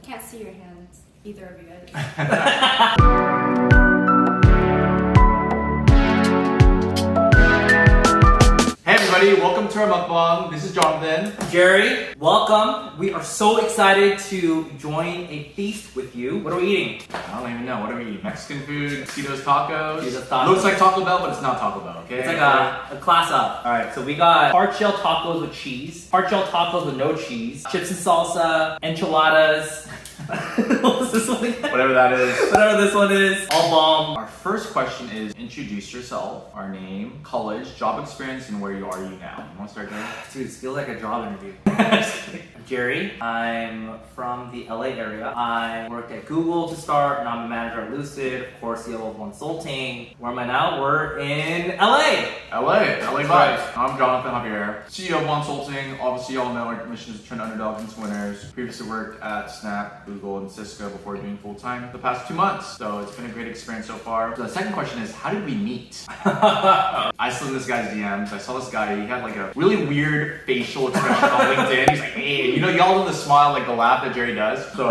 Can't see your hands, either of you guys. Hey everybody, welcome to our mukbang. This is Jonathan. Jerry, welcome. We are so excited to join a feast with you. What are we eating? I don't even know. What are we eating? Mexican food? Tito's Tacos? Tito's Tacos. Looks like Taco Bell, but it's not Taco Bell, okay? It's like a class up. Alright, so we got hard shell tacos with cheese, hard shell tacos with no cheese, chips and salsa, enchiladas. What was this one again? Whatever that is. Whatever this one is. All bomb. Our first question is introduce yourself, our name, college, job experience, and where you are now. You want to start there? Dude, this feels like a job interview. I'm Jerry. I'm from the LA area. I worked at Google to start, and I'm a manager at Lucid, of course, CEO of Wonsulting. Where am I now? We're in LA. LA vibes. I'm Jonathan Javier, CEO of Wonsulting. Obviously, you all know our mission is to turn underdogs into winners. Previously worked at Snap, Google, and Cisco before doing full-time the past 2 months. So it's been a great experience so far. So the second question is, how did we meet? I slid in this guy's DMs. I saw this guy. He had like a really weird facial expression on LinkedIn. He's like, hey, you know, y'all know the smile, like the laugh that Jerry does. So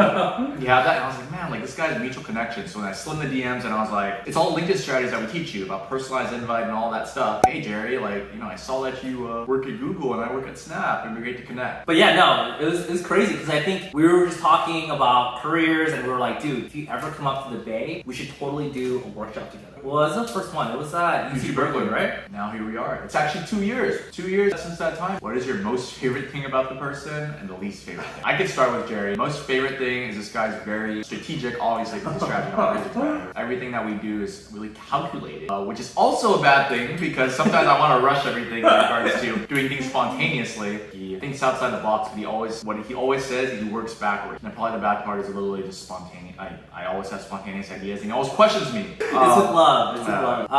he had that, and I was like, man, like this guy's mutual connection. So when I slid in the DMs, and I was like, it's all LinkedIn strategies that we teach you about personalized invite and all that stuff. Hey Jerry, like, you know, I saw that you work at Google and I work at Snap. It'd be great to connect. But yeah, no, it was crazy because I think we were just talking about careers, and we were like, dude, if you ever come up to the Bay, we should totally do a workshop together. Well, it was the first one. It was UC Berkeley, right? Now here we are. It's actually 2 years. 2 years since that time. What is your most favorite thing about the person and the least favorite thing? I could start with Jerry. Most favorite thing is this guy's very strategic, obviously, he's a strategy manager. Everything that we do is really calculated, which is also a bad thing because sometimes I want to rush everything in regards to doing things spontaneously. He thinks outside the box, but what he always says is he works backwards. And probably the bad part is literally just spontaneous. I always have spontaneous ideas, and he always questions me. It's with love. It's with love.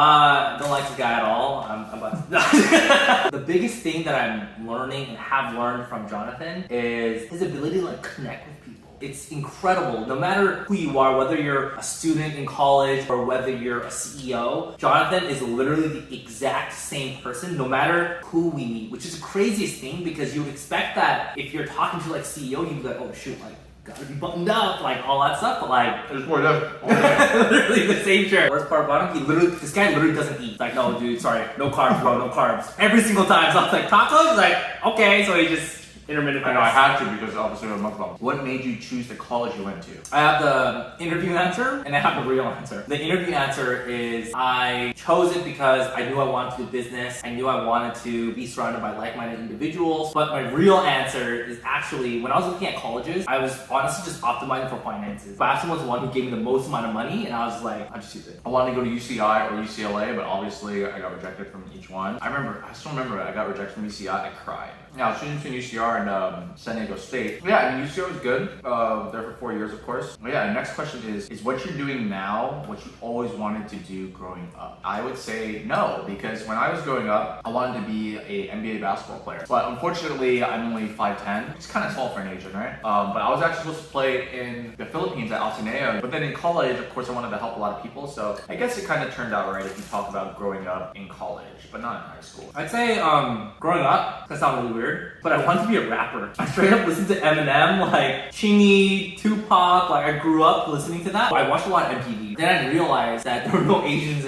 Don't like this guy at all. I'm about to. The biggest thing that I'm learning and have learned from Jonathan is his ability to like connect with people. It's incredible. No matter who you are, whether you're a student in college or whether you're a CEO, Jonathan is literally the exact same person no matter who we meet, which is the craziest thing because you would expect that if you're talking to like CEO, you'd be like, oh shoot, like gotta be buttoned up, like all that stuff, but like there's more left. literally the same shirt. Worst part about him, this guy literally doesn't eat. It's like, no dude, sorry, no carbs bro, no carbs. Every single time. So I was like, tacos? He's like, okay, so he just intermittent. I know, I had to because obviously I'm mukbang. What made you choose the college you went to? I have the interview answer and I have the real answer. The interview answer is I chose it because I knew I wanted to do business. I knew I wanted to be surrounded by like-minded individuals. But my real answer is actually, when I was looking at colleges, I was honestly just optimizing for finances. Babson was the one who gave me the most amount of money, and I was like, I just choose it. I wanted to go to UCI or UCLA, but obviously I got rejected from each one. I still remember I got rejected from UCI, I cried. Now, I was choosing between UCR and San Diego State. Yeah, I mean, UCR was good. There for 4 years, of course. But yeah, the next question is what you're doing now what you always wanted to do growing up? I would say no, because when I was growing up, I wanted to be an NBA basketball player. But unfortunately, I'm only 5'10". It's kind of tall for an Asian, right? But I was actually supposed to play in the Philippines at Ateneo. But then in college, of course, I wanted to help a lot of people. So I guess it kind of turned out right if you talk about growing up in college, but not in high school. I'd say growing up, that sounds really weird, but I wanted to be a rapper. I straight up listened to Eminem, like Chingy, Tupac, like I grew up listening to that. I watched a lot of MTV. Then I realized that there were no Asians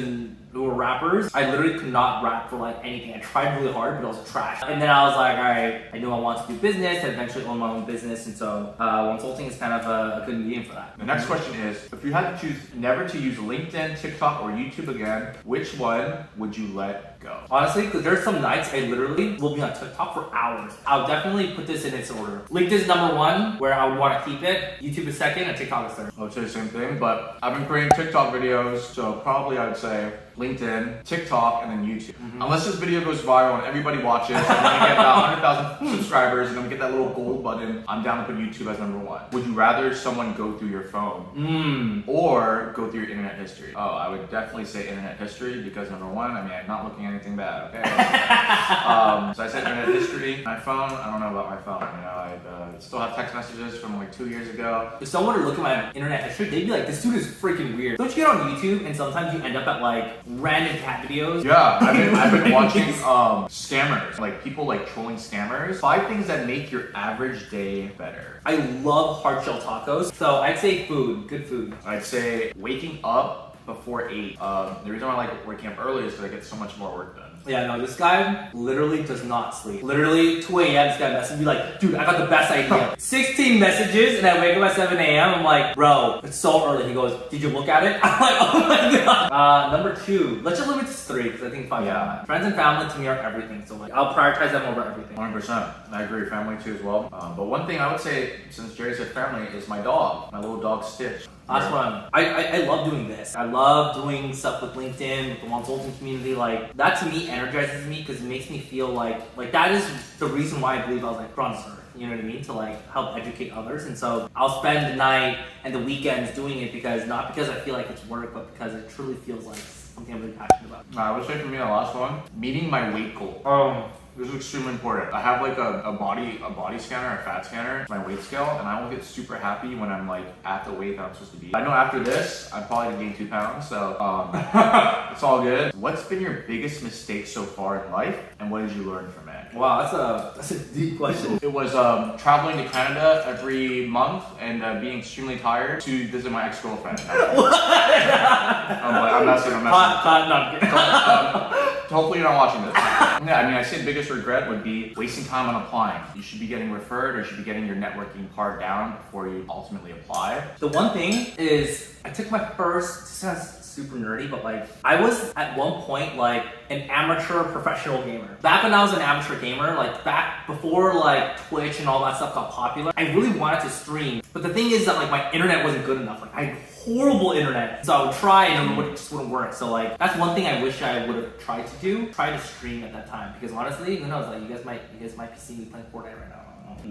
who were rappers. I literally could not rap for like anything. I tried really hard, but I was trash. And then I was like, all right, I knew I wanted to do business. I eventually own my own business, and so Wonsulting is kind of a good medium for that. The next question is, if you had to choose never to use LinkedIn, TikTok, or YouTube again, which one would you let go? Honestly, because there's some nights I literally will be on TikTok for hours. I'll definitely put this in its order. LinkedIn is number one, where I would want to keep it. YouTube is second, and TikTok is third. I would say the same thing, but I've been creating TikTok videos, so probably I would say LinkedIn, TikTok, and then YouTube. Unless this video goes viral and everybody watches, and then I get about 100,000 subscribers, and then we get that little gold button, I'm down to put YouTube as number one. Would you rather someone go through your phone or go through your internet history? Oh, I would definitely say internet history because number one, I mean, I'm not looking at anything bad, okay? So I said internet history. My phone, I don't know about my phone. You know, I still have text messages from like 2 years ago. If someone were to look at my internet history, they'd be like, this dude is freaking weird. Don't you get on YouTube and sometimes you end up at like random cat videos? Yeah, I've been watching scammers, like people like trolling scammers. 5 things that make your average day better. I love hard shell tacos. So I'd say food, good food. I'd say waking up before 8. The reason why I like waking up early is because I get so much more work done. Yeah, no, this guy literally does not sleep. Literally, 2 a.m. this guy messaged me like, dude, I got the best idea. 16 messages and I wake up at 7 a.m. I'm like, bro, it's so early. He goes, did you look at it? I'm like, oh my god. Number 2, let's just limit to 3 because I think 5. Yeah. Friends and family to me are everything. So like, I'll prioritize them over everything. 100%. I agree, family too as well. But one thing I would say, since Jerry said family, is my dog. My little dog Stitch. That's one. I love doing this. I love doing stuff with LinkedIn, with the Wonsulting community. Like, that to me energizes me because it makes me feel like that is the reason why I believe I was like bronze earth. You know what I mean? To like help educate others. And so I'll spend the night and the weekends doing it not because I feel like it's work, but because it truly feels like something I'm really passionate about. I would say for me, the last one, meeting my weight goal. This is extremely important. I have like a body scanner, a fat scanner, my weight scale, and I will get super happy when I'm like at the weight that I'm supposed to be. I know after this, I'm probably gonna gain 2 pounds, so it's all good. What's been your biggest mistake so far in life, and what did you learn from it? Wow, that's a deep question. It was traveling to Canada every month and being extremely tired to visit my ex-girlfriend. I'm messing. Hopefully you're not watching this. Yeah, I mean, I say the biggest regret would be wasting time on applying. You should be getting referred or you should be getting your networking part down before you ultimately apply. The one thing is, I took my first, this sounds super nerdy, but like, I was at one point like an amateur professional gamer. Back when I was an amateur gamer, like back before like Twitch and all that stuff got popular, I really wanted to stream. But the thing is that like my internet wasn't good enough. Like I had horrible internet. So I would try and it just wouldn't work. So like, that's one thing I wish I would have tried to do. Try to stream at that time. Because honestly, who knows, like you guys might be seeing me playing Fortnite right now.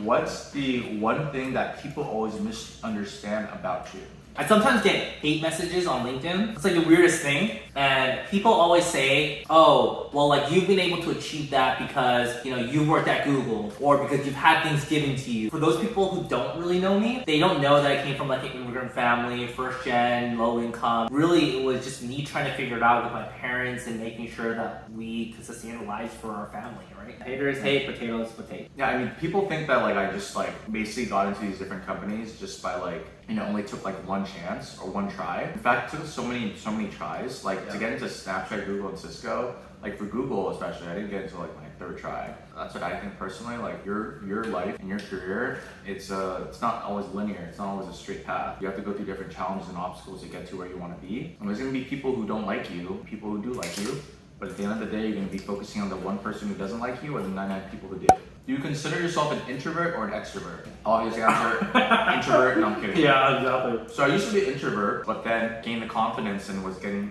What's the one thing that people always misunderstand about you? I sometimes get hate messages on LinkedIn. It's like the weirdest thing. And people always say, oh, well, like you've been able to achieve that because, you know, you've worked at Google or because you've had things given to you. For those people who don't really know me, they don't know that I came from like an immigrant family, first gen, low income. Really, it was just me trying to figure it out with my parents and making sure that we could sustain our lives for our family, right? Haters hate, potatoes, potato. Yeah, I mean, people think that like I just like basically got into these different companies just by like, you know, only took like one chance or one try. In fact, it took so many tries. Like to get into Snapchat, Google, and Cisco. Like for Google especially, I didn't get into like my 3rd try. That's what I think personally. Like your life and your career, it's not always linear. It's not always a straight path. You have to go through different challenges and obstacles to get to where you want to be. And there's gonna be people who don't like you, people who do like you. But at the end of the day, you're gonna be focusing on the one person who doesn't like you or the 99 people who do. Do you consider yourself an introvert or an extrovert? Obvious answer, introvert. No, I'm kidding. Yeah, exactly. So I used to be an introvert, but then gained the confidence and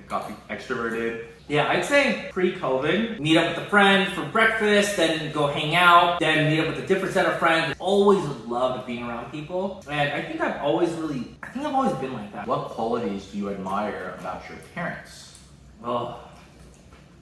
got extroverted. Yeah, I'd say pre-COVID, meet up with a friend for breakfast, then go hang out, then meet up with a different set of friends. Always loved being around people. And I think I've always been like that. What qualities do you admire about your parents? Oh,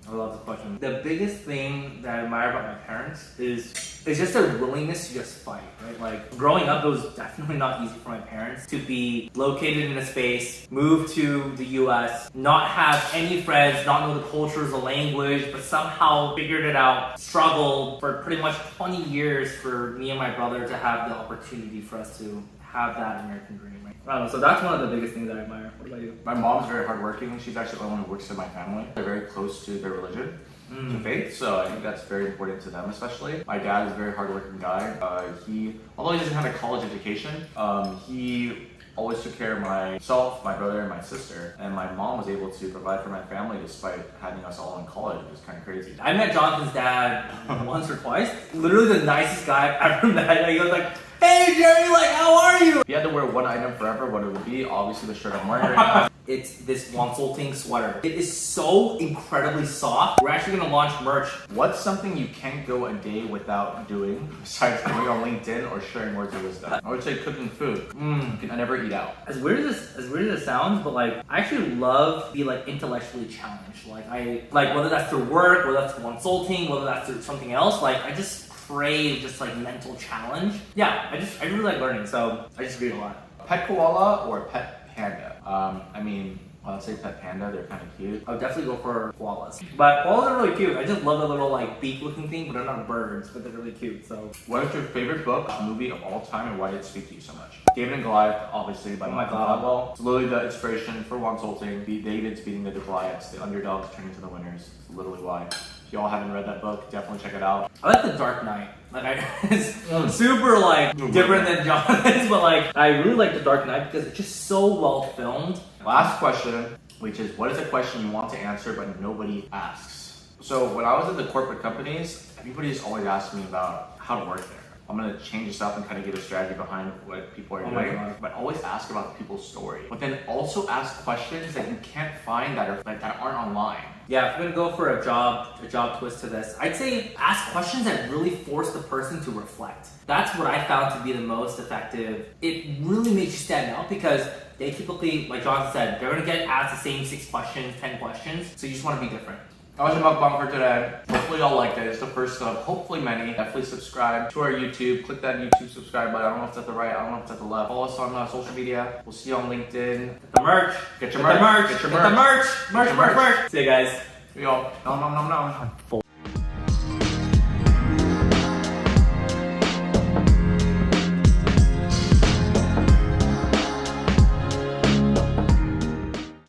I love this question. The biggest thing that I admire about my parents is just their willingness to just fight, right? Like growing up, it was definitely not easy for my parents to be located in a space, move to the US, not have any friends, not know the cultures, the language, but somehow figured it out, struggled for pretty much 20 years for me and my brother to have the opportunity for us to have that American dream, right? I don't know, so that's one of the biggest things that I admire. What about you? My mom's very hardworking. She's actually the only one who works in my family. They're very close to their religion, to faith, so I think that's very important to them especially. My dad is a very hardworking guy. Although he doesn't have a college education, he always took care of myself, my brother, and my sister. And my mom was able to provide for my family despite having us all in college. It was kind of crazy. I met Jonathan's dad once or twice. Literally the nicest guy I've ever met. He was like, hey Jerry, like how are you? If you had to wear one item forever, what it would be? Obviously the shirt I'm wearing right now. It's this Wonsulting sweater. It is so incredibly soft. We're actually gonna launch merch. What's something you can't go a day without doing besides going on LinkedIn or sharing words of wisdom? I would say cooking food. I never eat out. As weird as it sounds, but like I actually love to be like intellectually challenged. Like whether that's through work, whether that's Wonsulting, whether that's through something else. Like I just crave just like mental challenge. Yeah, I really like learning, so I just read a lot. Pet koala or pet panda? Well, I'd say pet panda, they're kind of cute. I would definitely go for koalas. But koalas are really cute. I just love the little like beak looking thing, but they're not birds, but they're really cute. So what is your favorite book, movie of all time, and why did it speak to you so much? David and Goliath, obviously, by Malcolm Gladwell. It's literally the inspiration for Wonsulting. David's beating the Goliaths, the underdogs turning to the winners. It's literally why. If y'all haven't read that book, definitely check it out. I like The Dark Knight. Like it's super like different than Jonathan's, but like I really like The Dark Knight because it's just so well filmed. Last question, which is what is a question you want to answer but nobody asks? So when I was in the corporate companies, everybody's always asked me about how to work there. I'm gonna change this up and kind of give a strategy behind what people are doing, but always ask about people's story. But then also ask questions that you can't find that aren't online. Yeah, if we're gonna go for a job twist to this, I'd say ask questions that really force the person to reflect. That's what I found to be the most effective. It really makes you stand out because they typically, like Jonathan said, they're gonna get asked the same 6 questions, 10 questions, so you just wanna be different. That was your mukbang for today. Hopefully y'all liked it. It's the first of hopefully many. Definitely subscribe to our YouTube. Click that YouTube subscribe button. I don't know if it's at the right. I don't know if it's at the left. Follow us on social media. We'll see you on LinkedIn. Get the merch. Get your merch. Get the merch. Merch. See you guys. See y'all. No.